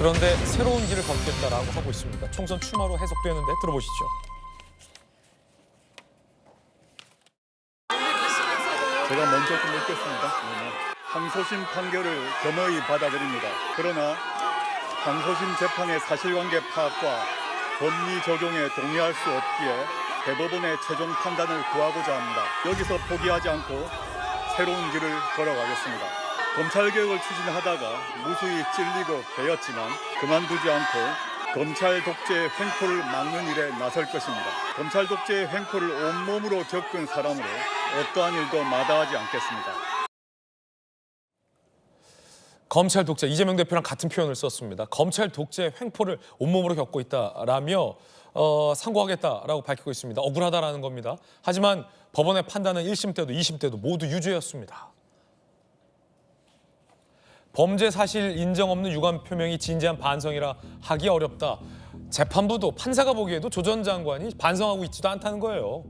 그런데 새로운 길을 걷겠다라고 하고 있습니다. 총선 출마로 해석되는데 들어보시죠. 제가 먼저 좀 읽겠습니다. 항소심 판결을 겸허히 받아들입니다. 그러나 항소심 재판의 사실관계 파악과 법리 적용에 동의할 수 없기에 대법원의 최종 판단을 구하고자 합니다. 여기서 포기하지 않고 새로운 길을 걸어가겠습니다. 검찰개혁을 추진하다가 무수히 찔리고 베었지만 그만두지 않고 검찰 독재의 횡포를 막는 일에 나설 것입니다. 검찰 독재의 횡포를 온몸으로 겪은 사람으로 어떠한 일도 마다하지 않겠습니다. 검찰 독재, 이재명 대표랑 같은 표현을 썼습니다. 검찰 독재의 횡포를 온몸으로 겪고 있다라며 상고하겠다라고 밝히고 있습니다. 억울하다라는 겁니다. 하지만 법원의 판단은 1심 때도 2심 때도 모두 유죄였습니다. 범죄 사실 인정 없는 유감 표명이 진지한 반성이라 하기 어렵다. 재판부도 판사가 보기에도 조 전 장관이 반성하고 있지도 않다는 거예요.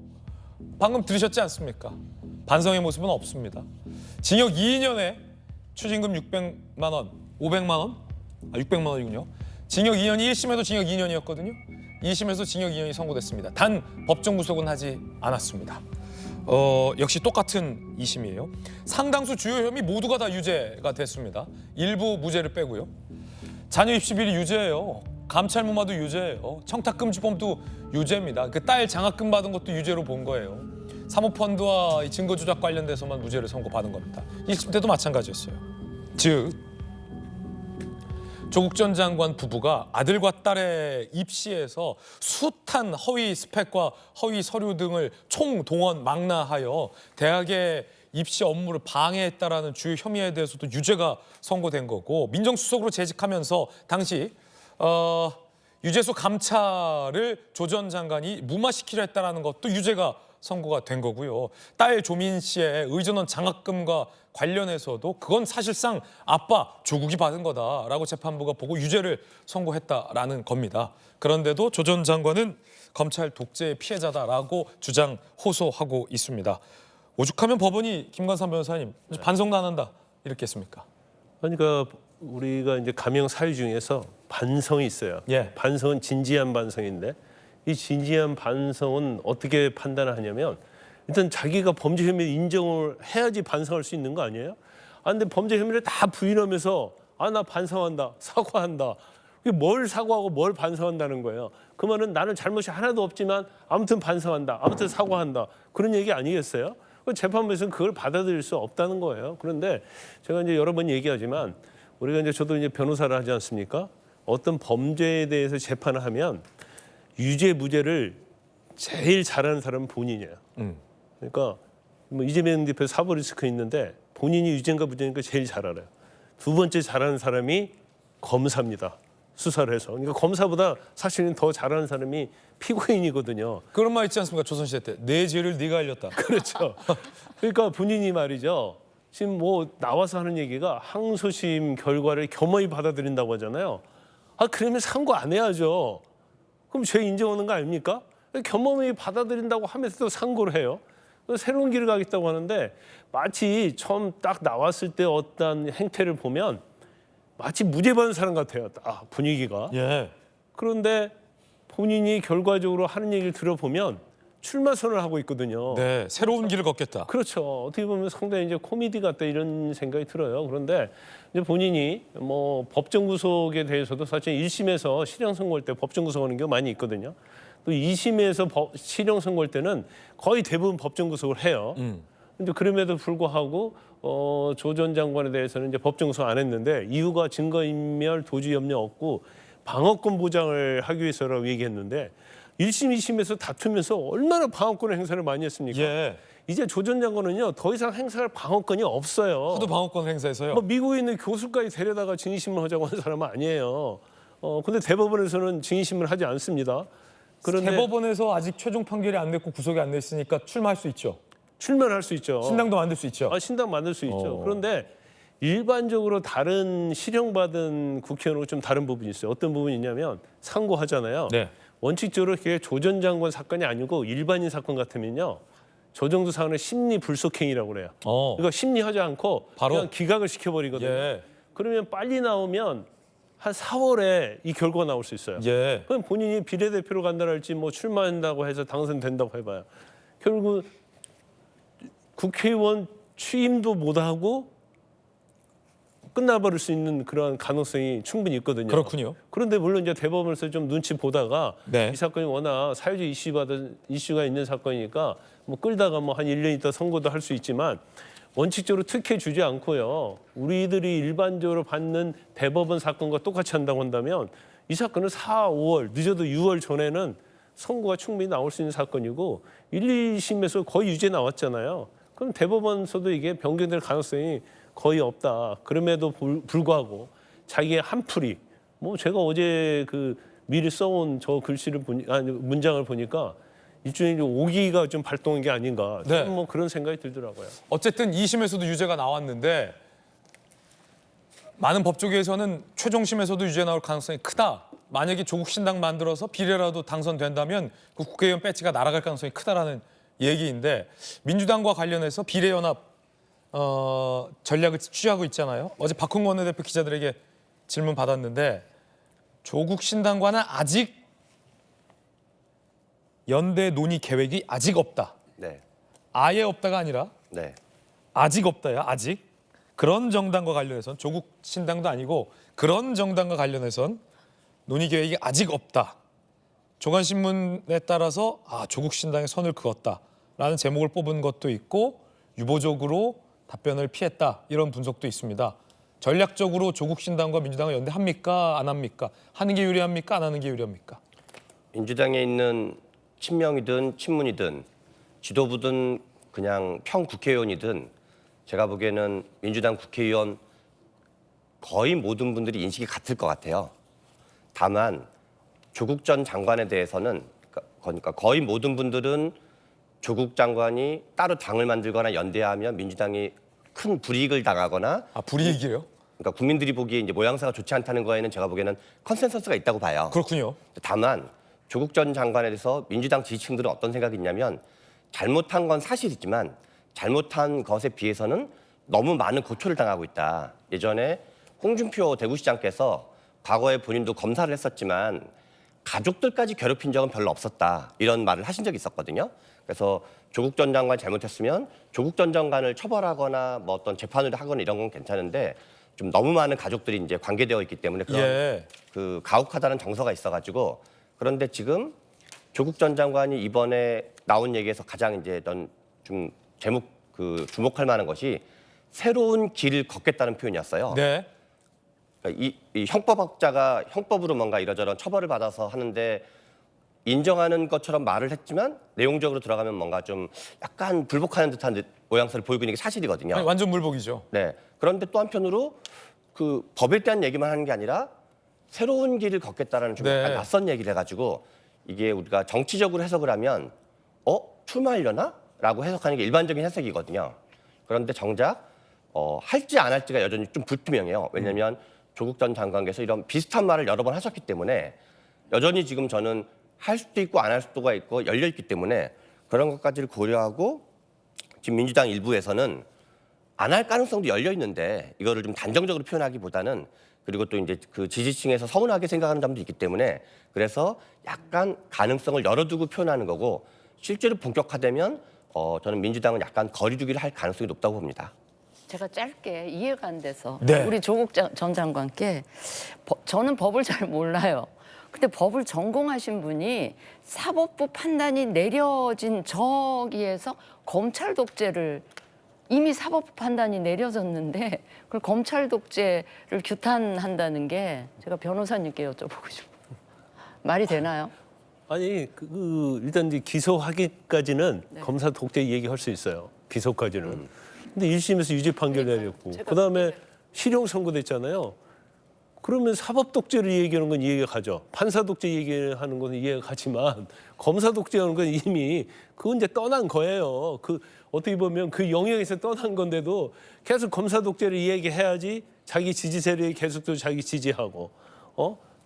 방금 들으셨지 않습니까? 반성의 모습은 없습니다. 징역 2년에 추징금 600만 원, 500만 원? 600만 원이군요. 징역 2년이 1심에도 징역 2년이었거든요. 2심에서 징역 2년이 선고됐습니다. 단 법정 구속은 하지 않았습니다. 역시 똑같은 2심이에요. 상당수 주요 혐의 모두가 다 유죄가 됐습니다. 일부 무죄를 빼고요. 자녀 입시 비리 유죄예요. 감찰 무마도 유죄예요. 청탁금지범도 유죄입니다. 그 딸 장학금 받은 것도 유죄로 본 거예요. 사모펀드와 증거 조작 관련돼서만 무죄를 선고받은 겁니다. 1심 때도 마찬가지였어요. 즉 조국 전 장관 부부가 아들과 딸의 입시에서 숱한 허위 스펙과 허위 서류 등을 총동원 망라하여 대학의 입시 업무를 방해했다라는 주요 혐의에 대해서도 유죄가 선고된 거고, 민정수석으로 재직하면서 당시 유재수 감찰을 조 전 장관이 무마시키려 했다라는 것도 유죄가 선고가 된 거고요. 딸 조민 씨의 의전원 장학금과 관련해서도 그건 사실상 아빠 조국이 받은 거다라고 재판부가 보고 유죄를 선고했다라는 겁니다. 그런데도 조 전 장관은 검찰 독재의 피해자다라고 주장 호소하고 있습니다. 오죽하면 법원이 김관삼 변호사님 반성도 안 한다 이렇게 했습니까? 그러니까 우리가 이제 감형 사유 중에서 반성이 있어요. 예. 반성은 진지한 반성인데 이 진지한 반성은 어떻게 판단을 하냐면 일단 자기가 범죄 혐의를 인정을 해야지 반성할 수 있는 거 아니에요? 근데 범죄 혐의를 다 부인하면서 나 반성한다, 사과한다. 이게 뭘 사과하고 뭘 반성한다는 거예요. 그 말은 나는 잘못이 하나도 없지만 아무튼 반성한다, 아무튼 사과한다. 그런 얘기 아니겠어요? 재판부에서는 그걸 받아들일 수 없다는 거예요. 그런데 제가 이제 여러 번 얘기하지만 우리가 이제 저도 이제 변호사를 하지 않습니까? 어떤 범죄에 대해서 재판을 하면 유죄 무죄를 제일 잘하는 사람은 본인이에요. 그러니까 뭐 이재명 대표 사법 리스크 있는데 본인이 유죄인가 무죄인가 제일 잘 알아요. 두 번째 잘하는 사람이 검사입니다. 수사를 해서. 그러니까 검사보다 사실은 더 잘하는 사람이 피고인이거든요. 그런 말 있지 않습니까? 조선시대 때. 내 죄를 네가 알렸다. 그렇죠. 그러니까 본인이 말이죠. 지금 뭐 나와서 하는 얘기가 항소심 결과를 겸허히 받아들인다고 하잖아요. 그러면 상고 안 해야죠. 그럼 죄 인정하는 거 아닙니까? 겸허히 받아들인다고 하면서도 상고를 해요. 새로운 길을 가겠다고 하는데 마치 처음 딱 나왔을 때 어떤 행태를 보면 마치 무죄 받은 사람 같아요. 분위기가. 예. 그런데 본인이 결과적으로 하는 얘기를 들어보면 출마 선언을 하고 있거든요. 네, 새로운 길을 걷겠다. 그렇죠. 어떻게 보면 상당히 이제 코미디 같다 이런 생각이 들어요. 그런데 이제 본인이 뭐 법정 구속에 대해서도 사실 1심에서 실형 선고할 때 법정 구속하는 게 많이 있거든요. 또 2심에서 실형 선고할 때는 거의 대부분 법정 구속을 해요. 근데 그럼에도 불구하고 조 전 장관에 대해서는 이제 법정 구속 안 했는데 이유가 증거인멸, 도주 염려 없고 방어권 보장을 하기 위해서라고 얘기했는데 1심, 2심에서 다투면서 얼마나 방어권을 행사를 많이 했습니까? 예. 이제 조 전 장관은요 더 이상 행사할 방어권이 없어요. 하도 방어권 행사해서요. 뭐 미국에 있는 교수까지 데려다가 증인신문 하자고 하는 사람은 아니에요. 근데 대법원에서는 증인신문을 하지 않습니다. 그런데 대법원에서 아직 최종 판결이 안 됐고 구속이 안 됐으니까 출마할 수 있죠. 출마할 수 있죠. 신당도 만들 수 있죠. 신당 만들 수 있죠. 그런데 일반적으로 다른 실형받은 국회의원하고 좀 다른 부분이 있어요. 어떤 부분이 있냐면 상고하잖아요. 네. 원칙적으로 그게 조 전 장관 사건이 아니고 일반인 사건 같으면요. 저 정도 사안은 심리 불속행이라고 그래요. 그러니까 심리하지 않고 바로? 그냥 기각을 시켜버리거든요. 예. 그러면 빨리 나오면 한 4월에 이 결과가 나올 수 있어요. 예. 그럼 본인이 비례대표로 간다 할지 뭐 출마한다고 해서 당선된다고 해봐요. 결국 국회의원 취임도 못하고 끝나버릴 수 있는 그런 가능성이 충분히 있거든요. 그렇군요. 그런데 물론 이제 대법원에서 좀 눈치 보다가 네. 이 사건이 워낙 사회적 이슈가 있는 사건이니까 뭐 끌다가 뭐 한 1년 있다 선고도 할 수 있지만 원칙적으로 특혜 주지 않고요. 우리들이 일반적으로 받는 대법원 사건과 똑같이 한다고 한다면 이 사건은 4, 5월 늦어도 6월 전에는 선고가 충분히 나올 수 있는 사건이고 1, 2심에서 거의 유죄 나왔잖아요. 그럼 대법원에서도 이게 변경될 가능성이 거의 없다. 그럼에도 불구하고 자기의 한풀이 뭐 제가 어제 그 미리 써온 저 글씨를 문장을 보니까 일종의 오기가 좀 발동한 게 아닌가. 네. 저는 뭐 그런 생각이 들더라고요. 어쨌든 2심에서도 유죄가 나왔는데 많은 법조계에서는 최종심에서도 유죄 나올 가능성이 크다. 만약에 조국 신당 만들어서 비례라도 당선된다면 그 국회의원 배지가 날아갈 가능성이 크다라는 얘기인데 민주당과 관련해서 비례연합 전략을 취하고 있잖아요. 어제 박홍근 원내대표 기자들에게 질문 받았는데 조국 신당과는 아직 연대 논의 계획이 아직 없다. 네. 아예 없다가 아니라 네. 아직 없다야. 아직. 그런 정당과 관련해선 조국 신당도 아니고 그런 정당과 관련해선 논의 계획이 아직 없다. 조간신문에 따라서 조국 신당의 선을 그었다라는 제목을 뽑은 것도 있고 유보적으로 답변을 피했다. 이런 분석도 있습니다. 전략적으로 조국 신당과 민주당을 연대합니까? 안 합니까? 하는 게 유리합니까? 안 하는 게 유리합니까? 민주당에 있는 친명이든 친문이든 지도부든 그냥 평 국회의원이든 제가 보기에는 민주당 국회의원 거의 모든 분들이 인식이 같을 것 같아요. 다만 조국 전 장관에 대해서는 그러니까 거의 모든 분들은 조국 장관이 따로 당을 만들거나 연대하면 민주당이 큰 불이익을 당하거나 불이익이요? 그러니까 국민들이 보기에 이제 모양새가 좋지 않다는 거에는 제가 보기에는 컨센서스가 있다고 봐요. 그렇군요. 다만 조국 전 장관에 대해서 민주당 지지층들은 어떤 생각이 있냐면 잘못한 건 사실이지만 잘못한 것에 비해서는 너무 많은 고초를 당하고 있다. 예전에 홍준표 대구시장께서 과거에 본인도 검사를 했었지만 가족들까지 괴롭힌 적은 별로 없었다. 이런 말을 하신 적이 있었거든요. 그래서 조국 전 장관이 잘못했으면 조국 전 장관을 처벌하거나 뭐 어떤 재판을 하거나 이런 건 괜찮은데 좀 너무 많은 가족들이 이제 관계되어 있기 때문에 그런 그 가혹하다는 정서가 있어가지고 그런데 지금 조국 전 장관이 이번에 나온 얘기에서 가장 이제 좀 주목할 만한 것이 새로운 길을 걷겠다는 표현이었어요. 네. 그러니까 이 형법학자가 형법으로 뭔가 이러저런 처벌을 받아서 하는데 인정하는 것처럼 말을 했지만 내용적으로 들어가면 뭔가 좀 약간 불복하는 듯한 모양새를 보이고 있는 게 사실이거든요. 아니, 완전 물복이죠. 네. 그런데 또 한편으로 그 법에 대한 얘기만 하는 게 아니라 새로운 길을 걷겠다라는 좀 약간 낯선 얘기를 해가지고 이게 우리가 정치적으로 해석을 하면 출마하려나? 라고 해석하는 게 일반적인 해석이거든요. 그런데 정작 할지 안 할지가 여전히 좀 불투명해요. 왜냐하면 조국 전 장관께서 이런 비슷한 말을 여러 번 하셨기 때문에 여전히 지금 저는 할 수도 있고 안 할 수도 있고 열려 있기 때문에 그런 것까지를 고려하고 지금 민주당 일부에서는 안 할 가능성도 열려 있는데 이거를 좀 단정적으로 표현하기보다는 그리고 또 이제 그 지지층에서 서운하게 생각하는 점도 있기 때문에 그래서 약간 가능성을 열어두고 표현하는 거고 실제로 본격화되면 저는 민주당은 약간 거리두기를 할 가능성이 높다고 봅니다. 제가 짧게 이해가 안 돼서 네. 우리 조국 전 장관께 저는 법을 잘 몰라요. 근데 법을 전공하신 분이 사법부 판단이 내려진 저기에서 검찰 독재를 이미 사법부 판단이 내려졌는데 그걸 검찰 독재를 규탄한다는 게 제가 변호사님께 여쭤보고 싶어요. 말이 되나요? 아니 일단 이제 기소하기까지는 검사 독재 얘기할 수 있어요. 기소까지는. 근데 1심에서 유죄 판결 내렸고 그다음에 실형 선고됐잖아요. 그러면 사법 독재를 얘기하는 건 이해가 가죠. 판사 독재 얘기하는 건 이해가 가지만 검사 독재하는 건 이미 그건 이제 떠난 거예요. 그 어떻게 보면 그 영역에서 떠난 건데도 계속 검사 독재를 얘기해야지 자기 지지 세력이 계속 또 자기 지지하고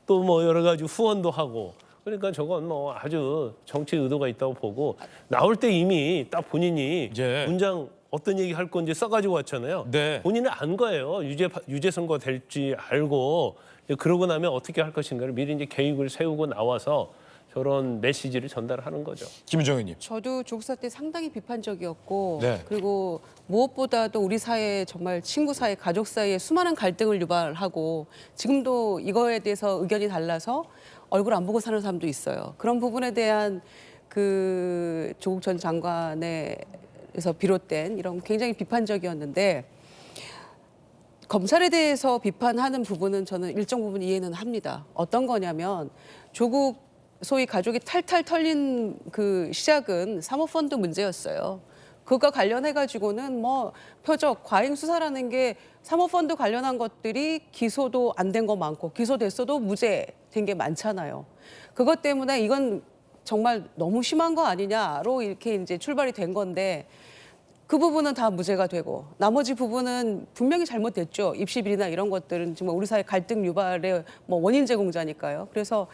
또 뭐 여러 가지 후원도 하고 그러니까 저건 뭐 아주 정치 의도가 있다고 보고 나올 때 이미 딱 본인이 문장 어떤 얘기 할 건지 써가지고 왔잖아요. 네. 본인은 안 거예요. 유죄 선고 될지 알고 그러고 나면 어떻게 할 것인가를 미리 이제 계획을 세우고 나와서 저런 메시지를 전달하는 거죠. 김유정 의원님. 저도 조국 사태 상당히 비판적이었고 네. 그리고 무엇보다도 우리 사회 정말 친구 사이, 가족 사이에 수많은 갈등을 유발하고 지금도 이거에 대해서 의견이 달라서 얼굴 안 보고 사는 사람도 있어요. 그런 부분에 대한 그 조국 전 장관에서 비롯된 이런 굉장히 비판적이었는데 검찰에 대해서 비판하는 부분은 저는 일정 부분 이해는 합니다. 어떤 거냐면 조국 소위 가족이 탈탈 털린 그 시작은 사모펀드 문제였어요. 그것과 관련해 가지고는 뭐 표적 과잉 수사라는 게 사모펀드 관련한 것들이 기소도 안 된 거 많고 기소됐어도 무죄된 게 많잖아요. 그것 때문에 이건 정말 너무 심한 거 아니냐로 이렇게 이제 출발이 된 건데 그 부분은 다 무죄가 되고 나머지 부분은 분명히 잘못됐죠. 입시 비리나 이런 것들은 정말 우리 사회 갈등 유발의 뭐 원인 제공자니까요. 그래서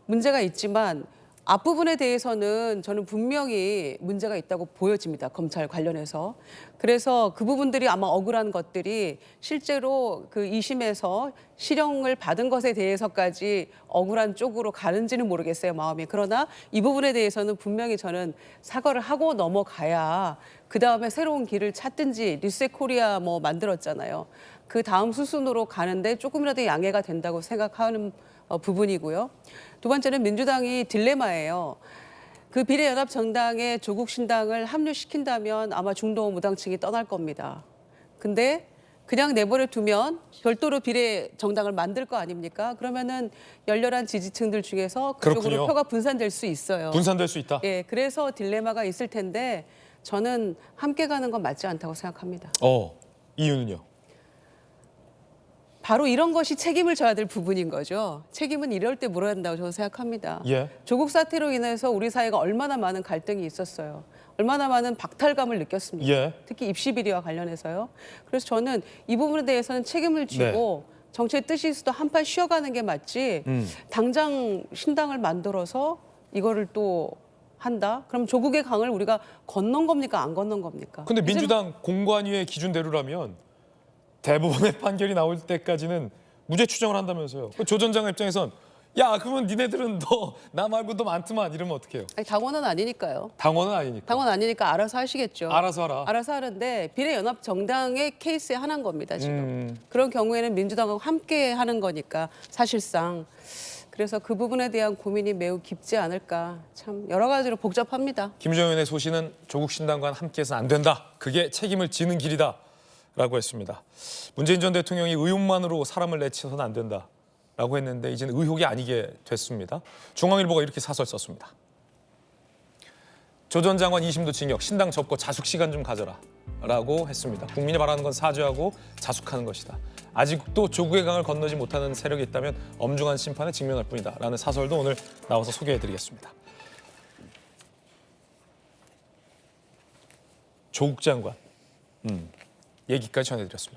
문제가 있지만 앞부분에 대해서는 저는 분명히 문제가 있다고 보여집니다. 검찰 관련해서. 그래서 그 부분들이 아마 억울한 것들이 실제로 그 2심에서 실형을 받은 것에 대해서까지 억울한 쪽으로 가는지는 모르겠어요, 마음이. 그러나 이 부분에 대해서는 분명히 저는 사과를 하고 넘어가야 그다음에 새로운 길을 찾든지 리셋 코리아 뭐 만들었잖아요. 그 다음 수순으로 가는데 조금이라도 양해가 된다고 생각하는 부분이고요. 두 번째는 민주당이 딜레마예요. 그 비례연합정당에 조국 신당을 합류시킨다면 아마 중도 무당층이 떠날 겁니다. 근데 그냥 내버려 두면 별도로 비례정당을 만들 거 아닙니까? 그러면은 열렬한 지지층들 중에서 그쪽으로 그렇군요. 표가 분산될 수 있어요. 분산될 수 있다. 예, 그래서 딜레마가 있을 텐데 저는 함께 가는 건 맞지 않다고 생각합니다. 이유는요? 바로 이런 것이 책임을 져야 될 부분인 거죠. 책임은 이럴 때 물어야 한다고 저는 생각합니다. 예. 조국 사태로 인해서 우리 사회가 얼마나 많은 갈등이 있었어요. 얼마나 많은 박탈감을 느꼈습니까? 예. 특히 입시 비리와 관련해서요. 그래서 저는 이 부분에 대해서는 책임을 지고 정치의 뜻이 있어도 한판 쉬어가는 게 맞지 당장 신당을 만들어서 이거를 또 한다? 그럼 조국의 강을 우리가 건넌 겁니까? 안 건넌 겁니까? 근데 이제 민주당 공관위의 기준대로라면 대법원의 판결이 나올 때까지는 무죄 추정을 한다면서요. 조 전 장관 입장에선 야 그러면 니네들은 너 나 말고 더 많더만 이러면 어떡해요? 아니, 당원은 아니니까요. 당원은 아니니까. 당원 아니니까 알아서 하시겠죠. 알아서 하라. 알아서 하는데 비례연합 정당의 케이스에 하나인 겁니다 지금. 그런 경우에는 민주당하고 함께 하는 거니까 사실상. 그래서 그 부분에 대한 고민이 매우 깊지 않을까. 참 여러 가지로 복잡합니다. 김유정 의원의 소신은 조국 신당과 함께해서는 안 된다. 그게 책임을 지는 길이다. 라고 했습니다. 문재인 전 대통령이 의혹만으로 사람을 내치서는 안 된다. 라고 했는데 이제는 의혹이 아니게 됐습니다. 중앙일보가 이렇게 사설 썼습니다. 조 전 장관 2심도 징역, 신당 접고 자숙 시간 좀 가져라. 라고 했습니다. 국민이 바라는 건 사죄하고 자숙하는 것이다. 아직도 조국의 강을 건너지 못하는 세력이 있다면 엄중한 심판에 직면할 뿐이다. 라는 사설도 오늘 나와서 소개해드리겠습니다. 조국 장관 얘기까지 전해드렸습니다.